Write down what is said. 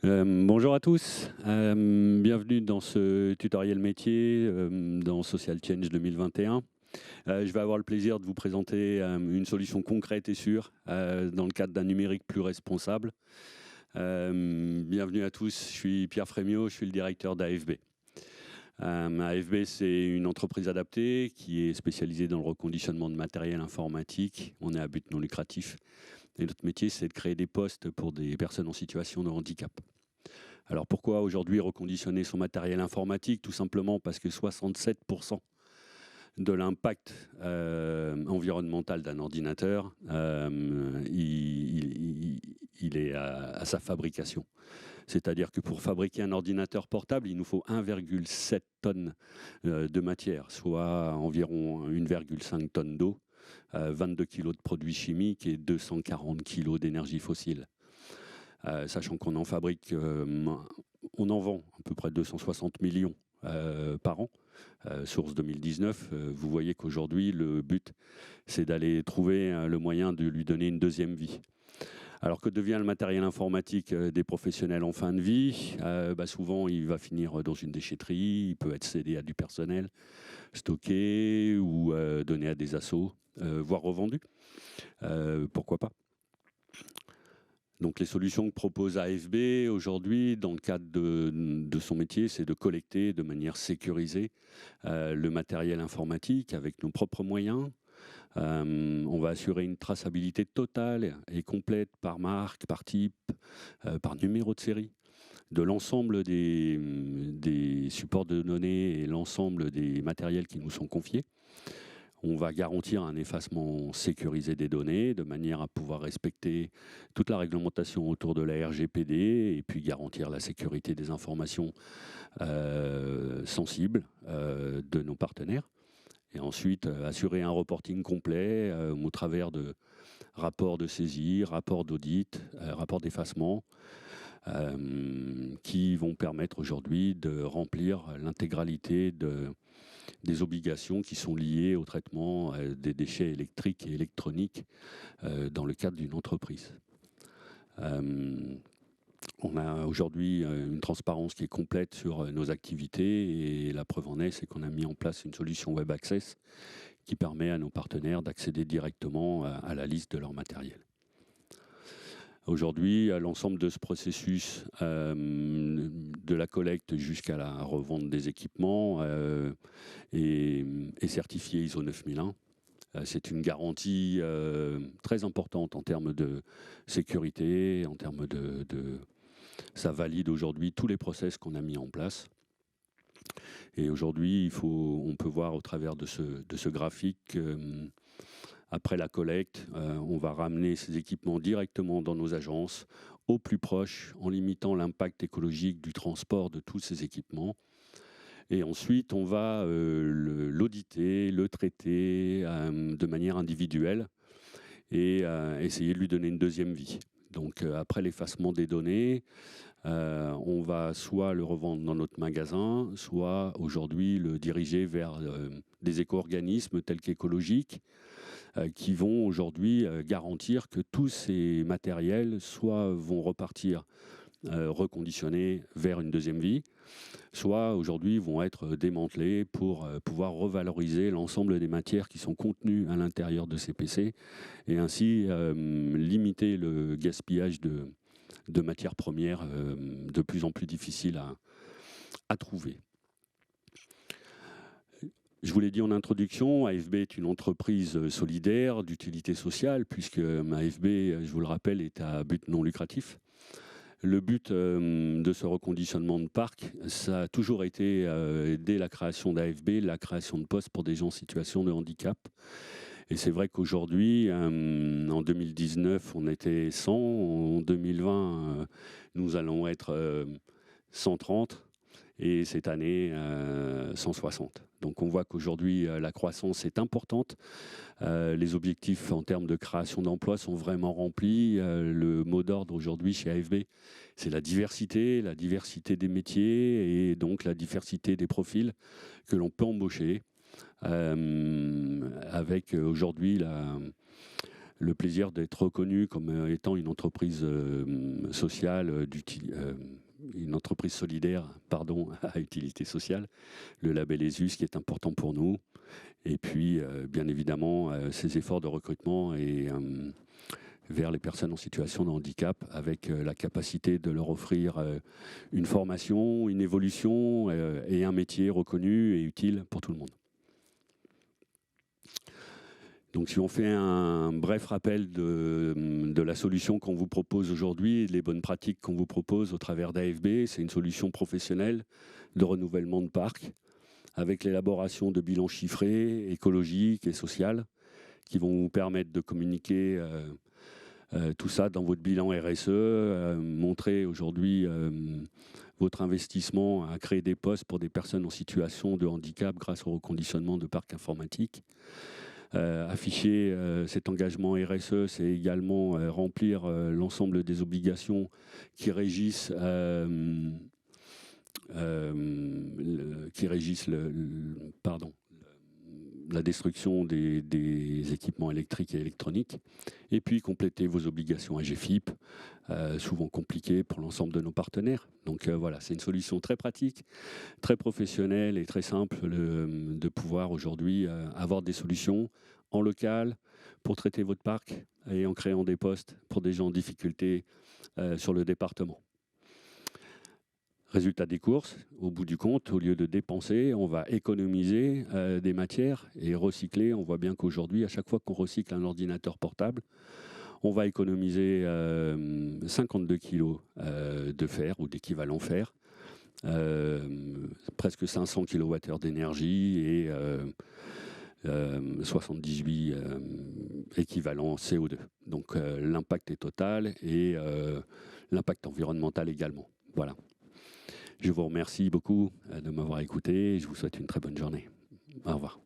Bonjour à tous, bienvenue dans ce tutoriel métier dans Social Change 2021. Je vais avoir le plaisir de vous présenter une solution concrète et sûre dans le cadre d'un numérique plus responsable. Bienvenue à tous, je suis Pierre Frémiot, je suis le directeur d'AFB. AFB, c'est une entreprise adaptée qui est spécialisée dans le reconditionnement de matériel informatique. On est à but non lucratif. Et notre métier, c'est de créer des postes pour des personnes en situation de handicap. Alors pourquoi aujourd'hui reconditionner son matériel informatique? Tout simplement parce que 67% de l'impact environnemental d'un ordinateur, il est à sa fabrication. C'est-à-dire que pour fabriquer un ordinateur portable, il nous faut 1,7 tonnes de matière, soit environ 1,5 tonnes d'eau, 22 kg de produits chimiques et 240 kg d'énergie fossile. Sachant qu'on en fabrique, on en vend à peu près 260 millions par an, source 2019. Vous voyez qu'aujourd'hui, le but, c'est d'aller trouver le moyen de lui donner une deuxième vie. Alors que devient le matériel informatique des professionnels en fin de vie? Souvent, il va finir dans une déchetterie, il peut être cédé à du personnel, stocké ou donné à des assos, voire revendu. Pourquoi pas? Donc les solutions que propose AFB aujourd'hui, dans le cadre de son métier, c'est de collecter de manière sécurisée le matériel informatique avec nos propres moyens. On va assurer une traçabilité totale et complète par marque, par type, par numéro de série, de l'ensemble des supports de données et l'ensemble des matériels qui nous sont confiés. On va garantir un effacement sécurisé des données de manière à pouvoir respecter toute la réglementation autour de la RGPD et puis garantir la sécurité des informations sensibles de nos partenaires. Et ensuite, assurer un reporting complet au travers de rapports de saisie, rapports d'audit, rapports d'effacement, qui vont permettre aujourd'hui de remplir l'intégralité des obligations qui sont liées au traitement des déchets électriques et électroniques dans le cadre d'une entreprise. On a aujourd'hui une transparence qui est complète sur nos activités et la preuve en est, c'est qu'on a mis en place une solution Web Access qui permet à nos partenaires d'accéder directement à la liste de leur matériel. Aujourd'hui, l'ensemble de ce processus, de la collecte jusqu'à la revente des équipements, est certifié ISO 9001. C'est une garantie très importante en termes de sécurité, en termes ça valide aujourd'hui tous les process qu'on a mis en place. Et aujourd'hui, on peut voir au travers de ce graphique, après la collecte, on va ramener ces équipements directement dans nos agences, au plus proche, en limitant l'impact écologique du transport de tous ces équipements. Et ensuite, on va l'auditer, le traiter de manière individuelle et essayer de lui donner une deuxième vie. Donc après l'effacement des données, on va soit le revendre dans notre magasin, soit aujourd'hui le diriger vers des éco-organismes tels qu'Écologique, qui vont aujourd'hui garantir que tous ces matériels soit vont repartir reconditionnés vers une deuxième vie, soit aujourd'hui vont être démantelés pour pouvoir revaloriser l'ensemble des matières qui sont contenues à l'intérieur de ces PC et ainsi limiter le gaspillage de matières premières de plus en plus difficiles à trouver. Je vous l'ai dit en introduction, AFB est une entreprise solidaire d'utilité sociale puisque AFB, je vous le rappelle, est à but non lucratif. Le but de ce reconditionnement de parc, ça a toujours été, dès la création d'AFB, la création de postes pour des gens en situation de handicap. Et c'est vrai qu'aujourd'hui, en 2019, on était 100, en 2020, nous allons être 130, et cette année, 160. Donc on voit qu'aujourd'hui, la croissance est importante. Les objectifs en termes de création d'emplois sont vraiment remplis. Le mot d'ordre aujourd'hui chez AFB, c'est la diversité des métiers et donc la diversité des profils que l'on peut embaucher. Avec aujourd'hui le plaisir d'être reconnu comme étant une entreprise sociale, une entreprise solidaire, pardon, à utilité sociale, le label ESUS qui est important pour nous. Et puis, bien évidemment, ces efforts de recrutement et vers les personnes en situation de handicap, avec la capacité de leur offrir une formation, une évolution et un métier reconnu et utile pour tout le monde. Donc si on fait un bref rappel de la solution qu'on vous propose aujourd'hui et les bonnes pratiques qu'on vous propose au travers d'AFB, c'est une solution professionnelle de renouvellement de parc avec l'élaboration de bilans chiffrés, écologiques et sociaux qui vont vous permettre de communiquer tout ça dans votre bilan RSE, montrer aujourd'hui votre investissement à créer des postes pour des personnes en situation de handicap grâce au reconditionnement de parcs informatiques. Afficher cet engagement RSE, c'est également remplir l'ensemble des obligations qui régissent, la destruction des équipements électriques et électroniques, et puis compléter vos obligations AGFIP, souvent compliquées pour l'ensemble de nos partenaires. Donc voilà, c'est une solution très pratique, très professionnelle et très simple de pouvoir aujourd'hui avoir des solutions en local pour traiter votre parc et en créant des postes pour des gens en difficulté sur le département. Résultat des courses, au bout du compte, au lieu de dépenser, on va économiser des matières et recycler. On voit bien qu'aujourd'hui, à chaque fois qu'on recycle un ordinateur portable, on va économiser 52 kg de fer ou d'équivalent fer, presque 500 kWh d'énergie et 78 équivalents CO2. Donc l'impact est total et l'impact environnemental également. Voilà. Je vous remercie beaucoup de m'avoir écouté et je vous souhaite une très bonne journée. Au revoir.